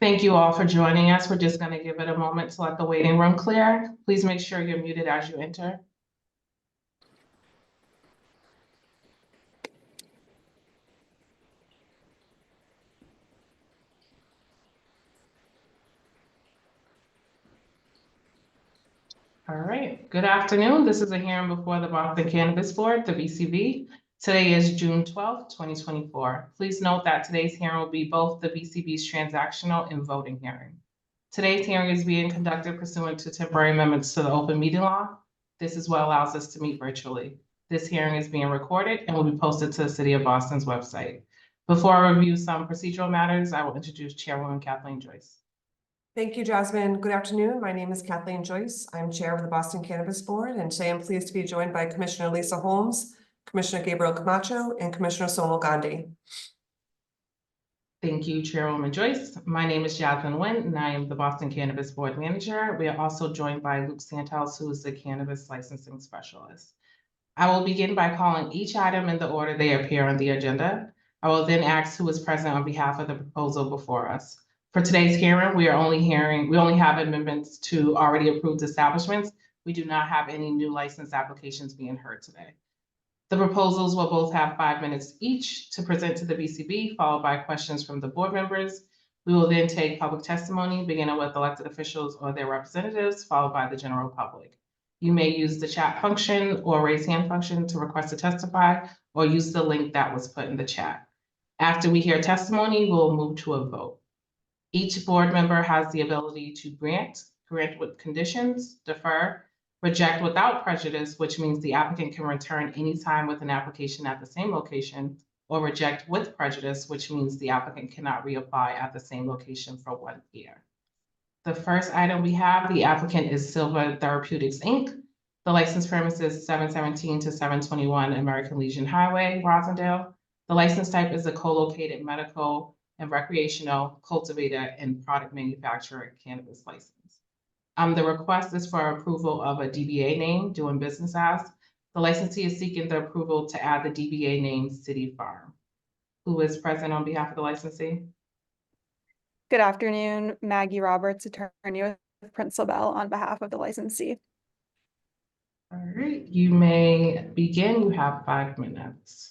Thank you all for joining us. We're just going to give it a moment to let the waiting room clear. Please make sure you're muted as you enter. All right, good afternoon. This is a hearing before the Boston Cannabis Board, the BCB. Today is June 12th, 2024. Please note that today's hearing will be both the BCB's transactional and voting hearing. Today's hearing is being conducted pursuant to temporary amendments to the open meeting law. This is what allows us to meet virtually. This hearing is being recorded and will be posted to the City of Boston's website. Before I review some procedural matters, I will introduce Chairwoman Kathleen Joyce. Thank you, Jasmine. Good afternoon. My name is Kathleen Joyce. I'm Chair of the Boston Cannabis Board, and today I'm pleased to be joined by Commissioner Lisa Holmes, Commissioner Gabriel Camacho, and Commissioner Somal Gandhi. Thank you, Chairwoman Joyce. My name is Jasmine Nguyen, and I am the Boston Cannabis Board Manager. We are also joined by Luke Santos, who is the Cannabis Licensing Specialist. I will begin by calling each item in the order they appear on the agenda. I will then ask who is present on behalf of the proposal before us. For today's hearing, we only have amendments to already approved establishments. We do not have any new license applications being heard today. The proposals will both have 5 minutes each to present to the BCB, followed by questions from the board members. We will then take public testimony, beginning with elected officials or their representatives, followed by the general public. You may use the chat function or raise hand function to request to testify, or use the link that was put in the chat. After we hear testimony, we'll move to a vote. Each board member has the ability to grant with conditions, defer, reject without prejudice, which means the applicant can return anytime with an application at the same location, or reject with prejudice, which means the applicant cannot reapply at the same location for 1 year. The first item we have, the applicant is Silva Therapeutics, Inc. The license premise is 717 to 721 American Legion Highway, Rosendale. The license type is a co-located medical and recreational cultivator and product manufacturer cannabis license. The request is for approval of a DBA name, doing business as. The licensee is seeking the approval to add the DBA name City Farm. Who is present on behalf of the licensee? Good afternoon, Maggie Roberts, attorney with Prince LaBelle on behalf of the licensee. All right, you may begin. You have 5 minutes.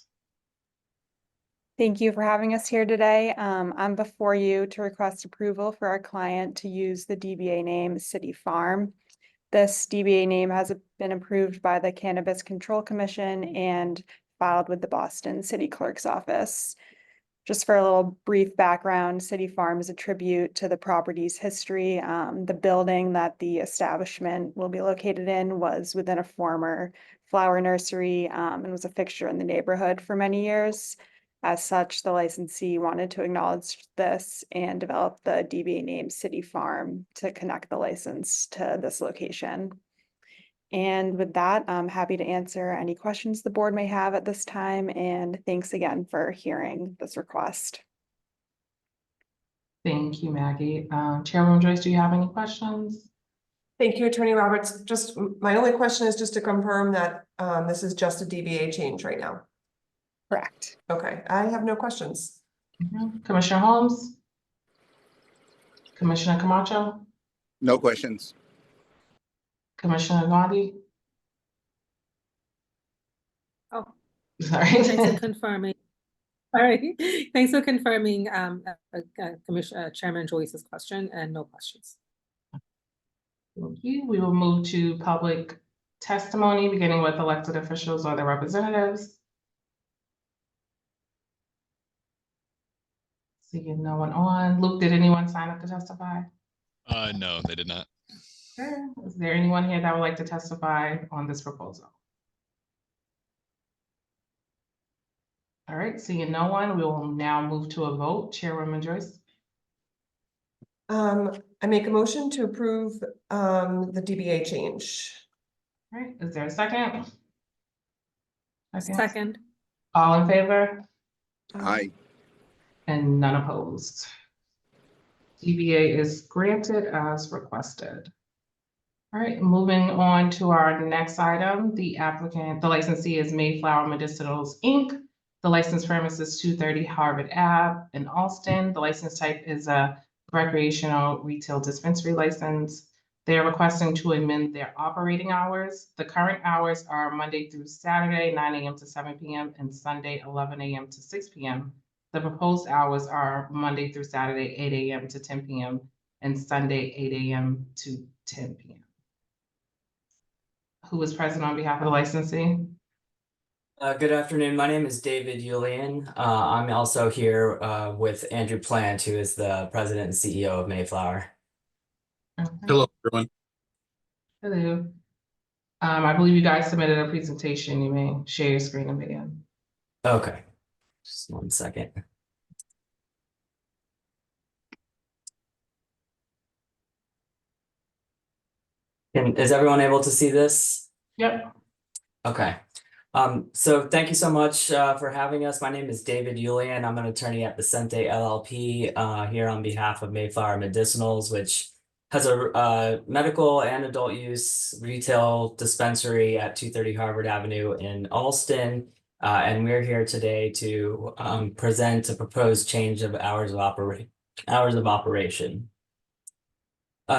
Thank you for having us here today. I'm before you to request approval for our client to use the DBA name City Farm. This DBA name has been approved by the Cannabis Control Commission and filed with the Boston City Clerk's Office. Just for a little brief background, City Farm is a tribute to the property's history. The building that the establishment will be located in was within a former flower nursery and was a fixture in the neighborhood for many years. As such, the licensee wanted to acknowledge this and develop the DBA name City Farm to connect the license to this location. And with that, I'm happy to answer any questions the board may have at this time. And thanks again for hearing this request. Thank you, Maggie. Chairwoman Joyce, do you have any questions? Thank you, Attorney Roberts. Just my only question is just to confirm that this is just a DBA change right now. Correct. Okay, I have no questions. Commissioner Holmes? Commissioner Camacho? No questions. Commissioner Gandhi? Oh, sorry. thanks for confirming. All right, thanks for confirming Commissioner Chairman Joyce's question, and no questions. Thank you. We will move to public testimony, beginning with elected officials or their representatives. Seeing no one on. Luke, did anyone sign up to testify? No, they did not. Okay. Is there anyone here that would like to testify on this proposal? All right, seeing no one, we will now move to a vote. Chairwoman Joyce? I make a motion to approve the DBA change. All right, is there a second? Second. All in favor? Aye. And none opposed. DBA is granted as requested. All right, moving on to our next item. The licensee is Mayflower Medicinals, Inc. The license premise is 230 Harvard Ave in Alston. The license type is a recreational retail dispensary license. They're requesting to amend their operating hours. The current hours are Monday through Saturday, 9 AM to 7 PM, and Sunday, 11 AM to 6 PM. The proposed hours are Monday through Saturday, 8 AM to 10 PM, and Sunday, 8 AM to 10 PM. Who is present on behalf of the licensee? Good afternoon. My name is David Yulian. I'm also here with Andrew Plant, who is the president and CEO of Mayflower. Okay. Hello, everyone. Hello. I believe you guys submitted a presentation. You may share your screen and begin. Okay, just 1 second. Is everyone able to see this? Yep. Okay. So thank you so much for having us. My name is David Yulian. I'm an attorney at Vicente LLP here on behalf of Mayflower Medicinals, which has a medical and adult use retail dispensary at 230 Harvard Avenue in Alston. And we're here today to present a proposed change of hours of operation.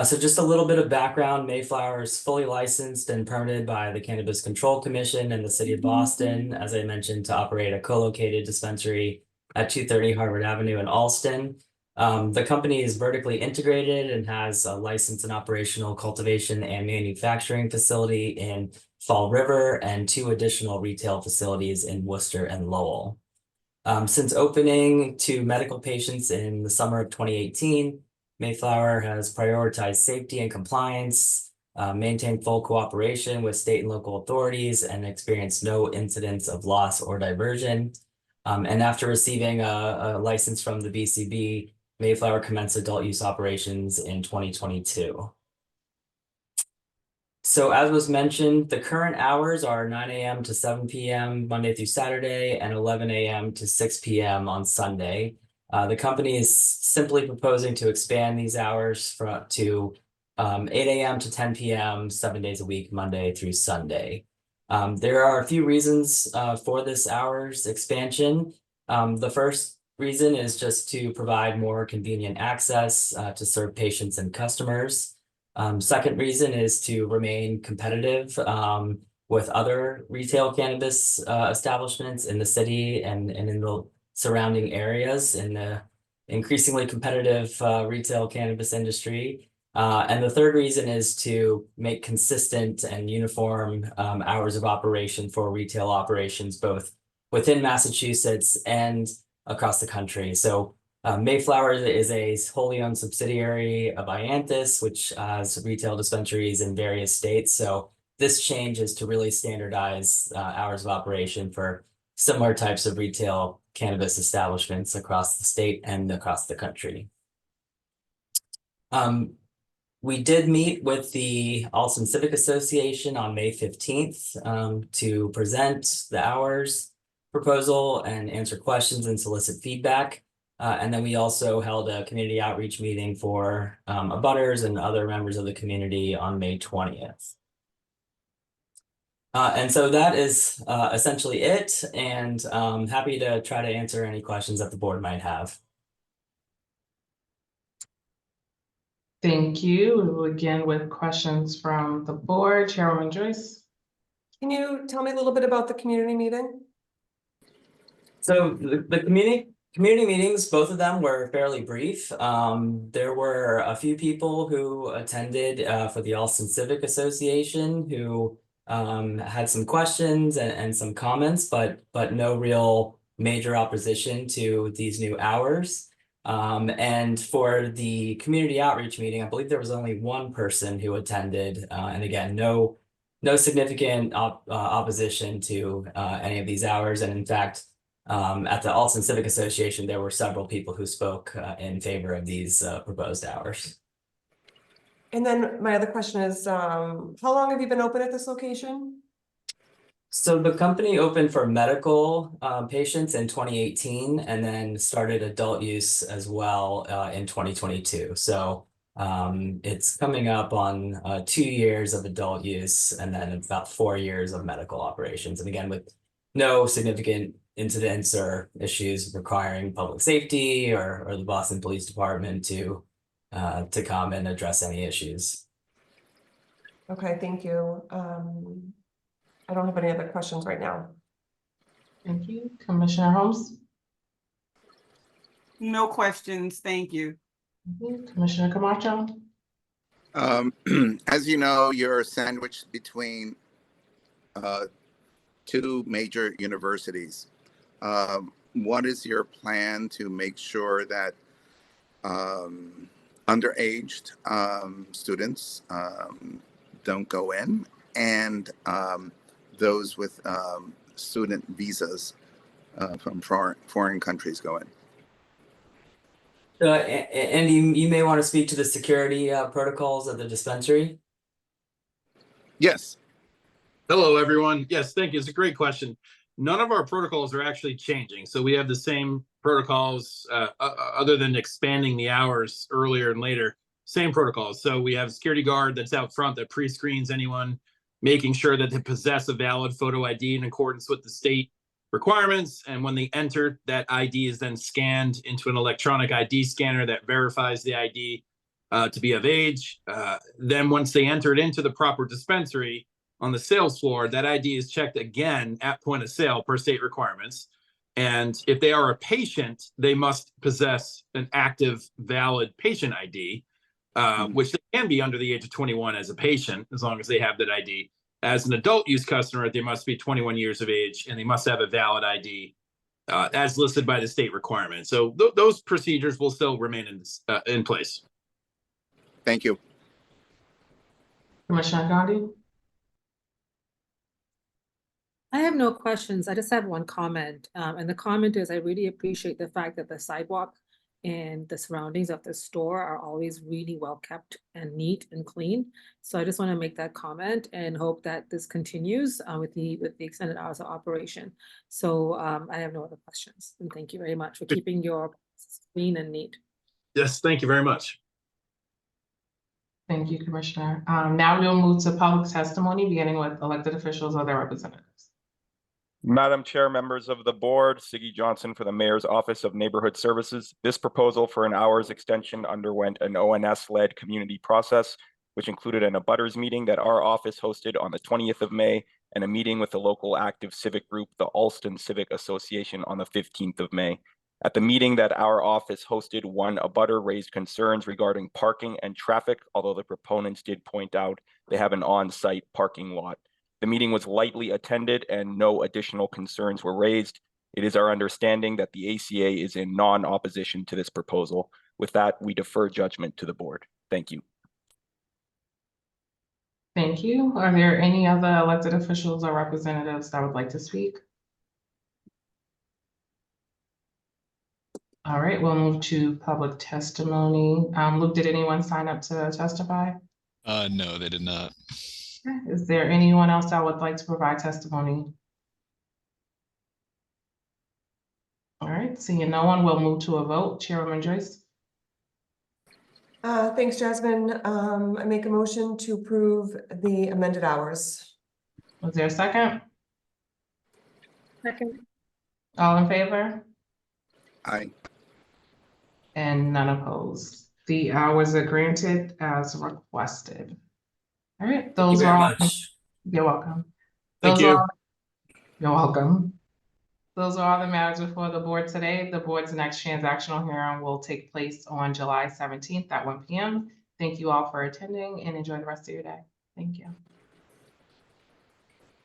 So just a little bit of background, Mayflower is fully licensed and permitted by the Cannabis Control Commission and the City of Boston, as I mentioned, to operate a co-located dispensary at 230 Harvard Avenue in Alston. The company is vertically integrated and has a licensed and operational cultivation and manufacturing facility in Fall River and 2 additional retail facilities in Worcester and Lowell. Since opening to medical patients in the summer of 2018, Mayflower has prioritized safety and compliance, maintained full cooperation with state and local authorities, and experienced no incidents of loss or diversion. And after receiving a license from the BCB, Mayflower commenced adult use operations in 2022. So as was mentioned, the current hours are 9 AM to 7 PM Monday through Saturday and 11 AM to 6 PM on Sunday. The company is simply proposing to expand these hours to 8 AM to 10 PM, 7 days a week, Monday through Sunday. There are a few reasons for this hours expansion. The first reason is just to provide more convenient access to serve patients and customers. Second reason is to remain competitive with other retail cannabis establishments in the city and in the surrounding areas in the increasingly competitive retail cannabis industry. And the third reason is to make consistent and uniform hours of operation for retail operations, both within Massachusetts and across the country. So Mayflower is a wholly owned subsidiary of Ianthus, which has retail dispensaries in various states. So this change is to really standardize hours of operation for similar types of retail cannabis establishments across the state and across the country. We did meet with the Alston Civic Association on May 15th to present the hours proposal and answer questions and solicit feedback. And then we also held a community outreach meeting for abutters and other members of the community on May 20th. And so that is essentially it, and happy to try to answer any questions that the board might have. Thank you. We will begin with questions from the board. Chairwoman Joyce. Can you tell me a little bit about the community meeting? So the community meetings, both of them were fairly brief. There were a few people who attended for the Alston Civic Association who had some questions and some comments, but no real major opposition to these new hours. And for the community outreach meeting, I believe there was only one person who attended, and again, no significant opposition to any of these hours. And in fact, at the Alston Civic Association, there were several people who spoke in favor of these proposed hours. And then my other question is, how long have you been open at this location? So the company opened for medical patients in 2018 and then started adult use as well in 2022. So it's coming up on 2 years of adult use and then about 4 years of medical operations. And again, with no significant incidents or issues requiring public safety or the Boston Police Department to to come and address any issues. Okay, thank you. I don't have any other questions right now. Thank you. Commissioner Holmes? No questions, thank you. Commissioner Camacho? As you know, you're sandwiched between two major universities. What is your plan to make sure that underaged students don't go in, and those with student visas from foreign countries go in? Andy, you may want to speak to the security protocols at the dispensary. Yes. Hello, everyone. Yes, thank you. It's a great question. None of our protocols are actually changing. So we have the same protocols other than expanding the hours earlier and later, same protocols. So we have a security guard that's out front that pre-screens anyone, making sure that they possess a valid photo ID in accordance with the state requirements. And when they enter, that ID is then scanned into an electronic ID scanner that verifies the ID to be of age. Then once they enter it into the proper dispensary, on the sales floor, that ID is checked again at point of sale per state requirements. And if they are a patient, they must possess an active, valid patient ID, which they can be under the age of 21 as a patient, as long as they have that ID. As an adult use customer, they must be 21 years of age and they must have a valid ID as listed by the state requirement. So those procedures will still remain in place. Thank you. Commissioner Gotti? I have no questions. I just have one comment. And the comment is I really appreciate the fact that the sidewalk and the surroundings of the store are always really well kept and neat and clean. So I just want to make that comment and hope that this continues with the extended hours of operation. So I have no other questions. And thank you very much for keeping your clean and neat. Yes, thank you very much. Thank you, Commissioner. Now we'll move to public testimony, beginning with elected officials or their representatives. Madam Chair, members of the board, Siggy Johnson for the Mayor's Office of Neighborhood Services. This proposal for an hour's extension underwent an ONS-led community process, which included an abutters meeting that our office hosted on the 20th of May and a meeting with the local active civic group, the Alston Civic Association, on the 15th of May. At the meeting that our office hosted, one abutter raised concerns regarding parking and traffic, although the proponents did point out they have an on-site parking lot. The meeting was lightly attended and no additional concerns were raised. It is our understanding that the ACA is in non-opposition to this proposal. With that, we defer judgment to the board. Thank you. Thank you. Are there any other elected officials or representatives that would like to speak? All right, we'll move to public testimony. Luke, did anyone sign up to testify? No, they did not. Okay. Is there anyone else that would like to provide testimony? All right, seeing no one, we'll move to a vote. Chairwoman Joyce? Thanks, Jasmine. I make a motion to approve the amended hours. Was there a second? Second. All in favor? Aye. And none opposed. The hours are granted as requested. All right, Thank you those very are all. much. You're welcome. Thank Those you. are- You're welcome. Those are all the matters before the board today. The board's next transactional hearing will take place on July 17th at 1 p.m. Thank you all for attending and enjoy the rest of your day. Thank you.